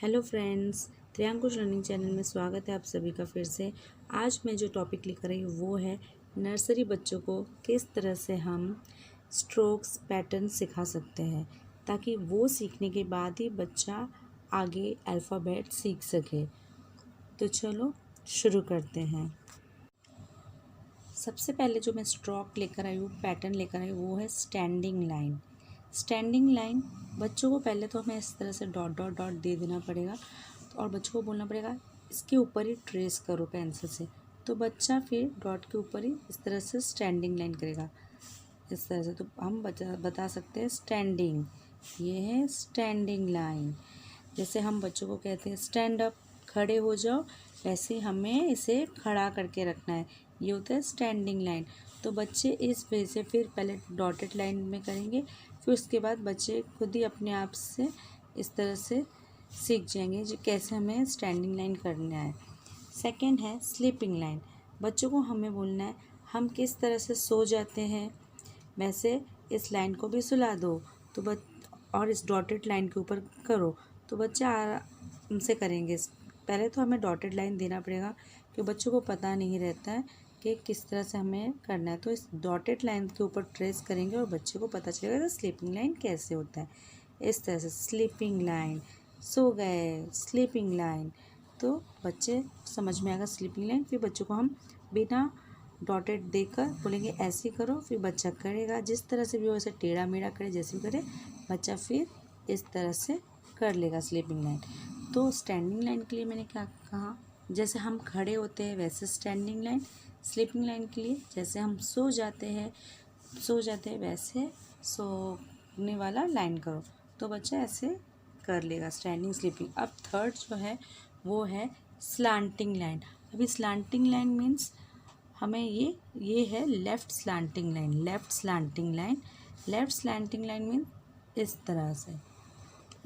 Hello friends, त्रियांकुश learning channel में स्वागत है आप सभी का फिर से। आज मैं जो टॉपिक लेकर आई हूँ वो है नर्सरी बच्चों को किस तरह से हम स्ट्रोक्स पैटर्न सिखा सकते हैं ताकि वो सीखने के बाद ही बच्चा आगे अल्फ़ाबेट सीख सके। तो चलो शुरू करते हैं। सबसे पहले जो मैं स्ट्रोक लेकर आई हूँ, पैटर्न लेकर आई हूँ, वो है स्टैंडिंग लाइन। स्टैंडिंग लाइन बच्चों को पहले तो हमें इस तरह से डॉट डॉट डॉट दे देना पड़ेगा और बच्चों को बोलना पड़ेगा इसके ऊपर ही ट्रेस करो पेंसिल से। तो बच्चा फिर डॉट के ऊपर ही इस तरह से स्टैंडिंग लाइन करेगा, इस तरह से। तो हम बता सकते हैं स्टैंडिंग, ये है स्टैंडिंग लाइन। जैसे हम बच्चों को कहते हैं स्टैंड अप, खड़े हो जाओ, वैसे ही हमें इसे खड़ा करके रखना है, ये होता है स्टैंडिंग लाइन। तो बच्चे इस वजह से फिर पहले डॉटेड लाइन में करेंगे, फिर उसके बाद बच्चे खुद ही अपने आप से इस तरह से सीख जाएंगे जो कैसे हमें स्टैंडिंग लाइन करना है। सेकंड है स्लीपिंग लाइन। बच्चों को हमें बोलना है हम किस तरह से सो जाते हैं वैसे इस लाइन को भी सुला दो, तो और इस डॉटेड लाइन के ऊपर करो, तो बच्चे आराम से करेंगे। पहले तो हमें डॉटेड लाइन देना पड़ेगा कि बच्चों को पता नहीं रहता है कि किस तरह से हमें करना है। तो इस डॉटेड लाइन के ऊपर ट्रेस करेंगे और बच्चे को पता चलेगा कि स्लीपिंग लाइन कैसे होता है। इस तरह से स्लीपिंग लाइन, सो गए, स्लीपिंग लाइन। तो बच्चे समझ में आएगा स्लीपिंग लाइन। फिर बच्चों को हम बिना डॉटेड देकर बोलेंगे ऐसे करो, फिर बच्चा करेगा। जिस तरह से भी हो, ऐसे टेढ़ा मेढ़ा करे, जैसे भी करे बच्चा फिर इस तरह से कर लेगा स्लीपिंग लाइन। तो स्टैंडिंग लाइन के लिए मैंने क्या कहा, जैसे हम खड़े होते हैं वैसे स्टैंडिंग लाइन। स्लीपिंग लाइन के लिए जैसे हम सो जाते हैं वैसे सोने वाला लाइन करो, तो बच्चा ऐसे कर लेगा स्टैंडिंग स्लीपिंग। अब थर्ड जो है वो है स्लांटिंग लाइन। अभी स्लांटिंग लाइन मीन्स हमें ये है left slanting line. Left slanting line mean इस तरह से,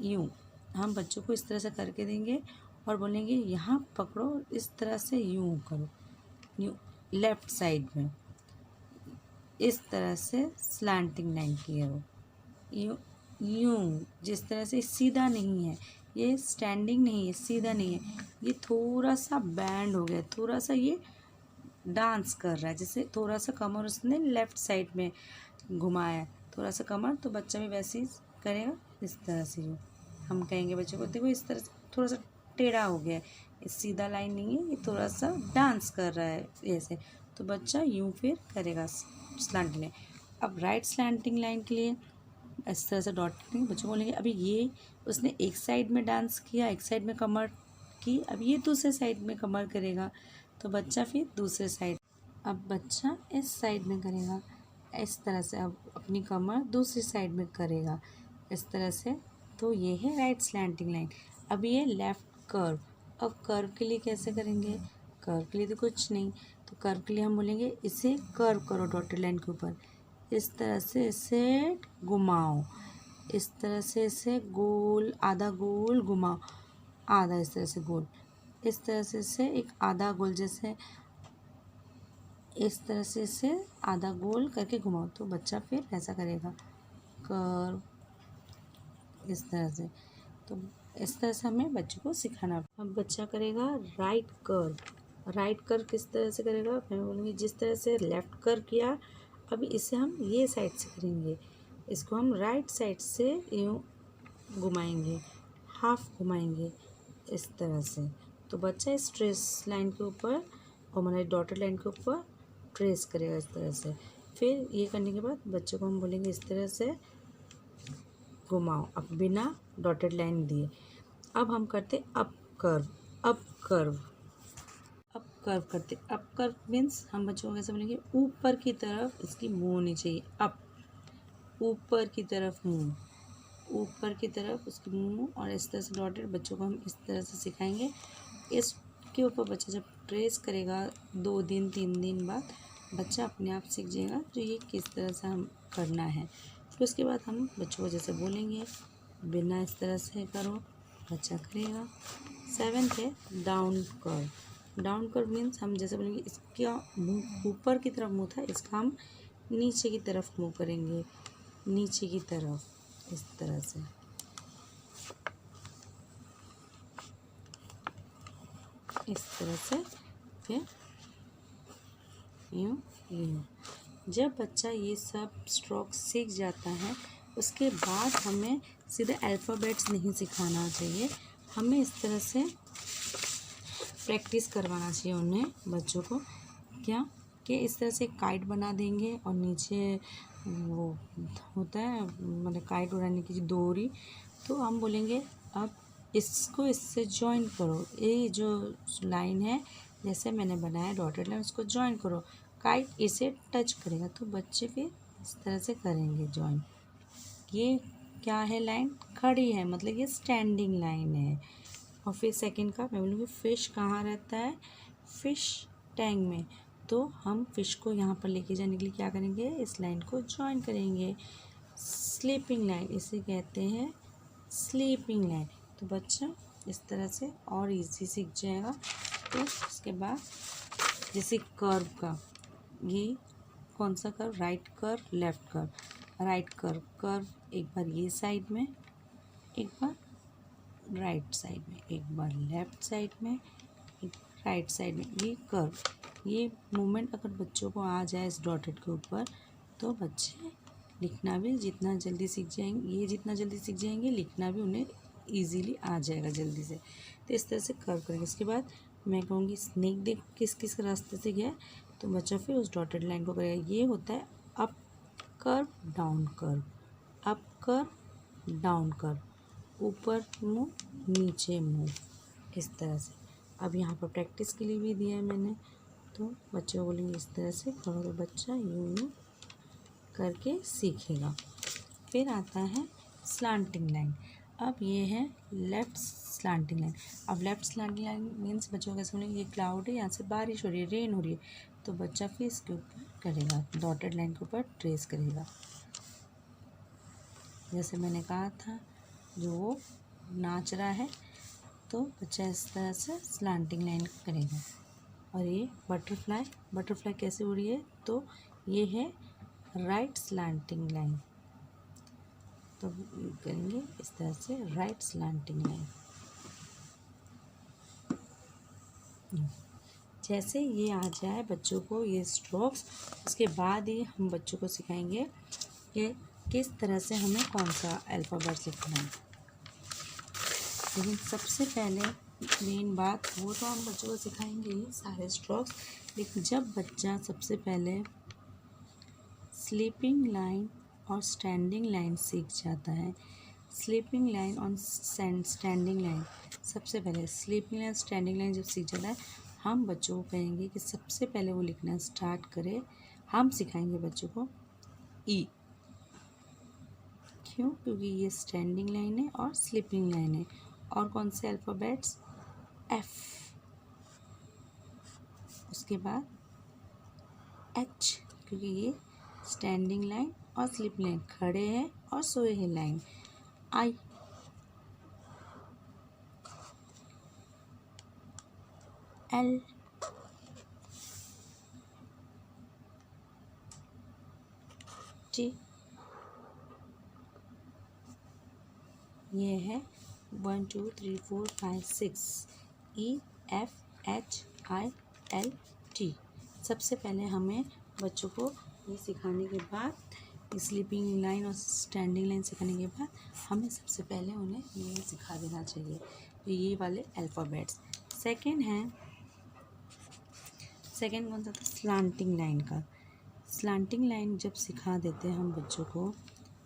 यूँ हम बच्चों को इस तरह से करके देंगे और बोलेंगे यहाँ पकड़ो, इस तरह से यूँ करो, यूँ लेफ़्ट साइड में इस तरह से स्लांटिंग लाइन की है वो, यूँ यूँ। जिस तरह से सीधा नहीं है, ये स्टैंडिंग नहीं है, सीधा नहीं है, ये थोड़ा सा बैंड हो गया, थोड़ा सा ये डांस कर रहा है। जैसे थोड़ा सा कमर उसने लेफ़्ट साइड में घुमाया, थोड़ा सा कमर, तो बच्चा भी वैसे ही करेगा इस तरह से। यूँ हम कहेंगे बच्चों को देखो इस तरह से थोड़ा सा टेढ़ा हो गया है, ये सीधा लाइन नहीं है, ये थोड़ा सा डांस कर रहा है ऐसे। तो बच्चा यूँ फिर करेगा स्लैंटिंग लाइन। अब राइट स्लैंटिंग लाइन के लिए इस तरह से डॉट बच्चों बोलेंगे अभी ये उसने एक साइड में डांस किया, एक साइड में कमर की, अब ये दूसरे साइड में कमर करेगा, तो बच्चा फिर दूसरे साइड, अब बच्चा इस साइड में करेगा इस तरह से, अब अपनी कमर दूसरी साइड में करेगा इस तरह से। तो ये है राइट स्लैंटिंग लाइन। अब ये लेफ़्ट कर्व। अब कर्व के लिए कैसे करेंगे, कर्व के लिए तो कुछ नहीं, तो कर्व के लिए हम बोलेंगे इसे कर्व करो डॉटेड लाइन के ऊपर, इस तरह से इसे घुमाओ, इस तरह से इसे गोल, आधा गोल घुमाओ, आधा इस तरह से गोल, इस तरह से इसे एक आधा गोल, जैसे इस तरह से इसे आधा गोल करके घुमाओ, तो बच्चा फिर ऐसा करेगा कर्व इस तरह से। तो इस तरह से हमें बच्चों को सिखाना। अब बच्चा करेगा राइट कर्व। राइट कर्व किस तरह से करेगा, मैं बोलूँगी जिस तरह से लेफ़्ट कर्व किया, अभी इसे हम ये साइड से करेंगे, इसको हम राइट साइड से यूँ घुमाएंगे, हाफ घुमाएंगे इस तरह से। तो बच्चा इस ट्रेस लाइन के ऊपर और हमारे डॉटेड लाइन के ऊपर ट्रेस करेगा इस तरह से। फिर ये करने के बाद बच्चों को हम बोलेंगे इस तरह से घुमाओ, अब बिना डॉटेड लाइन दिए। अब हम करते up curve. Up curve, up curve करते। अप कर्व मीन्स हम बच्चों को कैसे बोलेंगे, ऊपर की तरफ इसकी मुँह होनी चाहिए, अप, ऊपर की तरफ मुँह, ऊपर की तरफ उसकी मुँह, और इस तरह से डॉटेड। बच्चों को हम इस तरह से सिखाएंगे। इसके ऊपर बच्चा जब ट्रेस करेगा 2 दिन 3 दिन बाद बच्चा अपने आप सीख जाएगा तो ये किस तरह से हम करना है। फिर उसके बाद हम बच्चों को जैसे बोलेंगे बिना इस तरह से करो, बच्चा करेगा। 7th है down curve. Down curve means हम जैसे बोलेंगे इसका मुँह ऊपर की तरफ मुँह था, इसका हम नीचे की तरफ मुँह करेंगे, नीचे की तरफ इस तरह से। इस तरह से, फिर यूँ यूँ। जब बच्चा ये सब स्ट्रोक सीख जाता है उसके बाद हमें सीधे अल्फ़ाबेट्स नहीं सिखाना चाहिए, हमें इस तरह से प्रैक्टिस करवाना चाहिए उन्हें, बच्चों को। क्या कि इस तरह से काइट बना देंगे और नीचे वो होता है मतलब काइट उड़ाने की डोरी, तो हम बोलेंगे अब इसको इससे जॉइन करो, ये जो लाइन है जैसे मैंने बनाया डॉटेड लाइन उसको जॉइन करो, काइट इसे टच करेगा तो बच्चे फिर इस तरह से करेंगे जॉइन। ये क्या है, लाइन खड़ी है मतलब ये स्टैंडिंग लाइन है। और फिर सेकंड का मैं बोलूँगी फ़िश कहाँ रहता है, फ़िश टैंक में, तो हम फ़िश को यहाँ पर लेके जाने के लिए क्या करेंगे, इस लाइन को जॉइन करेंगे। स्लीपिंग लाइन इसे कहते हैं स्लीपिंग लाइन। तो बच्चा इस तरह से और इजी सीख जाएगा। तो उसके बाद जैसे कर्व का, ये कौन सा curve, right curve left curve, right curve, curve एक बार ये साइड में, एक बार राइट साइड में, एक बार लेफ्ट साइड में, एक राइट साइड में, ये कर्व। ये मूवमेंट अगर बच्चों को आ जाए इस डॉटेड के ऊपर तो बच्चे लिखना भी जितना जल्दी सीख जाएंगे, ये जितना जल्दी सीख जाएंगे लिखना भी उन्हें इजीली आ जाएगा जल्दी से। तो इस तरह से कर्व करेंगे। इसके बाद मैं कहूँगी स्नेक देखो किस किस रास्ते से गया, तो बच्चा फिर उस डॉटेड लाइन को करेगा। ये होता है up curve down curve, up curve down curve, ऊपर मूव नीचे मूव, इस तरह से। अब यहाँ पर प्रैक्टिस के लिए भी दिया है मैंने, तो बच्चे को बोलेंगे इस तरह से करो तो बच्चा यूँ यूँ करके सीखेगा। फिर आता है स्लांटिंग लाइन। अब ये है लेफ़्ट स्लांटिंग लाइन। अब लेफ़्ट स्लांटिंग लाइन मीन्स बच्चों को कैसे बोलेंगे, ये क्लाउड है, यहाँ से बारिश हो रही है, रेन हो रही है, तो बच्चा फिर इसके ऊपर करेगा, डॉटेड लाइन के ऊपर ट्रेस करेगा। जैसे मैंने कहा था जो वो नाच रहा है तो बच्चा इस तरह से स्लांटिंग लाइन करेगा। और ये बटरफ्लाई, बटरफ्लाई कैसे हो रही है, तो ये है राइट स्लांटिंग लाइन, तो करेंगे इस तरह से राइट स्लांटिंग लाइन। जैसे ये आ जाए बच्चों को ये स्ट्रोक्स, उसके बाद ही हम बच्चों को सिखाएंगे कि किस तरह से हमें कौन सा अल्फ़ाबेट लिखना है। लेकिन सबसे पहले मेन बात वो तो हम बच्चों को सिखाएंगे ही सारे स्ट्रोक्स, लेकिन जब बच्चा सबसे पहले स्लीपिंग लाइन और स्टैंडिंग लाइन सीख जाता है, स्लीपिंग लाइन और स्टैंडिंग लाइन, सबसे पहले स्लीपिंग लाइन स्टैंडिंग लाइन जब सीख जाता है, हम बच्चों को कहेंगे कि सबसे पहले वो लिखना स्टार्ट करे। हम सिखाएंगे बच्चों को ई, क्यों, क्योंकि ये स्टैंडिंग लाइन है और स्लीपिंग लाइन है। और कौन से अल्फ़ाबेट्स, एफ, उसके बाद एच, क्योंकि ये स्टैंडिंग लाइन और स्लीपिंग लाइन, खड़े हैं और सोए हैं लाइन, आई, एल, टी, ये है 1 2 3 4 5 6, E F H I L T. सबसे पहले हमें बच्चों को ये सिखाने के बाद, स्लीपिंग लाइन और स्टैंडिंग लाइन सिखाने के बाद हमें सबसे पहले उन्हें ये सिखा देना चाहिए, ये वाले अल्फ़ाबेट्स। सेकंड है, सेकंड कौन सा था, स्लांटिंग लाइन का। स्लांटिंग लाइन जब सिखा देते हैं हम बच्चों को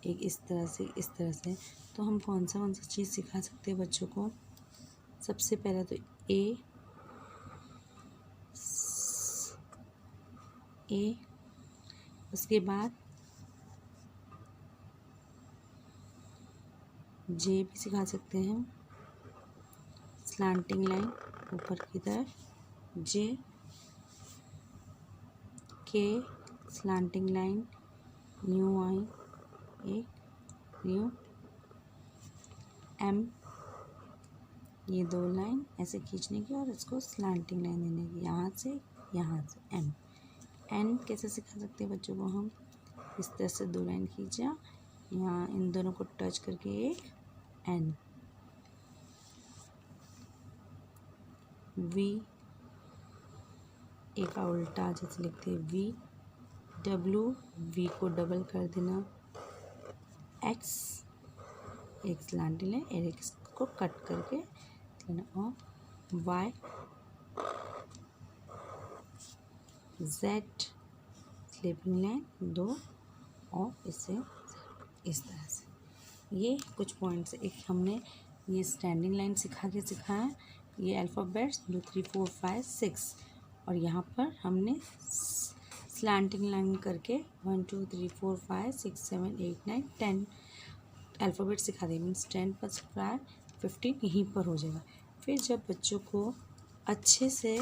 एक इस तरह से इस तरह से, तो हम कौन सा चीज़ सिखा सकते हैं बच्चों को। सबसे पहले तो ए, उसके बाद जे भी सिखा सकते हैं, स्लांटिंग लाइन ऊपर की तरफ, जे, के स्लांटिंग लाइन, न्यू आई एक, न्यू, एम, ये दो लाइन ऐसे खींचने की और इसको स्लांटिंग लाइन देने की, यहाँ से एम। एन कैसे सिखा सकते हैं बच्चों को हम, इस तरह से दो लाइन खींचा, यहाँ इन दोनों को टच करके एक एन। वी, ए का उल्टा जैसे लिखते हैं वी, डब्ल्यू, वी को डबल कर देना, एक्स, एक स्लैंटिंग लाइन, एक्स को कट करके लेना, और वाई, जेड, स्लीपिंग लाइन 2, और इसे इस तरह से। ये कुछ पॉइंट्स, एक हमने ये स्टैंडिंग लाइन सिखाया है, ये अल्फ़ाबेट्स 1 2 3 4 5 6, और यहाँ पर हमने स्लैंटिंग लाइन करके 1 2 3 4 5 6 7 8 9 10 अल्फ़ाबेट सिखा दिए, मीन्स 10 + 5 15 यहीं पर हो जाएगा। फिर जब बच्चों को अच्छे से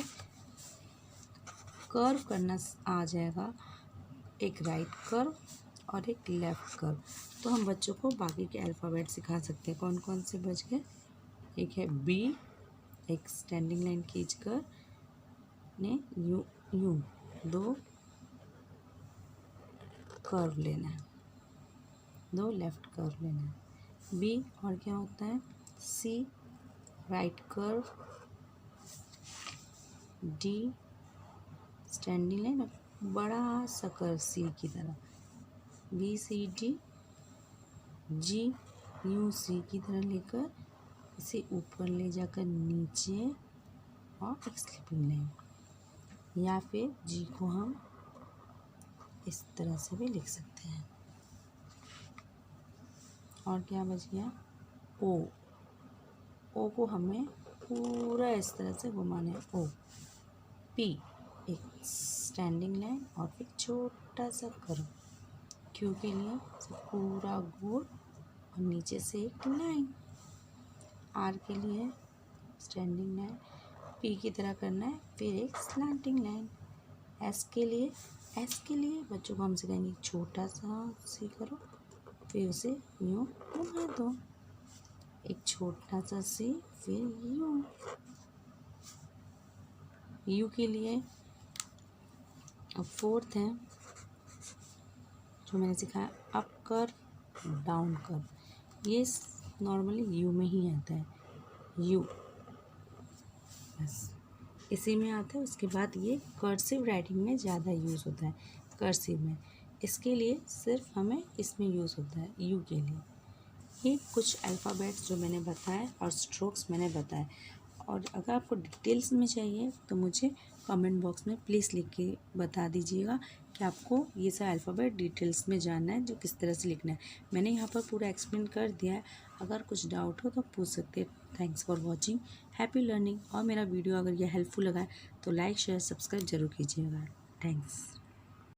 कर्व करना आ जाएगा, एक राइट कर्व और एक लेफ़्ट कर्व, तो हम बच्चों को बाकी के अल्फ़ाबेट सिखा सकते हैं। कौन कौन से बच गए? एक है बी, एक स्टैंडिंग लाइन खींचकर ने यू, यू 2 कर्व लेना है, 2 लेफ़्ट कर्व लेना है। बी, और क्या होता है? C, right curve, D, standing line, बड़ा सा कर्व सी की तरह, B C D, G U C की तरह लेकर इसे ऊपर ले जाकर नीचे, और एक स्लीपिंग लाइन, या फिर जी को हम इस तरह से भी लिख सकते हैं। और क्या बच गया? ओ, ओ को हमें पूरा इस तरह से घुमाना है, ओ। पी, एक स्टैंडिंग लाइन और फिर छोटा सा कर्व। क्यू के लिए पूरा गोल और नीचे से एक लाइन। आर के लिए स्टैंडिंग लाइन, पी की तरह करना है, फिर एक स्लैंटिंग लाइन। एस के लिए बच्चों को हम सिखाएंगे छोटा सा सी करो, फिर उसे यूँ घुमा दो, एक छोटा सा सी, फिर यूँ। यू के लिए अब फोर्थ है जो मैंने सिखाया, अप कर्व, डाउन कर्व। ये नॉर्मली यू में ही आता है, यू बस इसी में आता है। उसके बाद ये कर्सिव राइटिंग में ज़्यादा यूज़ होता है, कर्सिव में। इसके लिए सिर्फ हमें इसमें यूज़ होता है, यू के लिए। ये कुछ अल्फ़ाबेट्स जो मैंने बताए और स्ट्रोक्स मैंने बताए, और अगर आपको डिटेल्स में चाहिए तो मुझे कमेंट बॉक्स में प्लीज़ लिख के बता दीजिएगा कि आपको ये सब अल्फ़ाबेट डिटेल्स में जानना है, जो किस तरह से लिखना है। मैंने यहाँ पर पूरा एक्सप्लेन कर दिया है, अगर कुछ डाउट हो तो पूछ सकते हैं। Thanks for watching, happy learning. और मेरा वीडियो अगर यह हेल्पफुल लगा है तो लाइक शेयर सब्सक्राइब जरूर कीजिएगा। थैंक्स।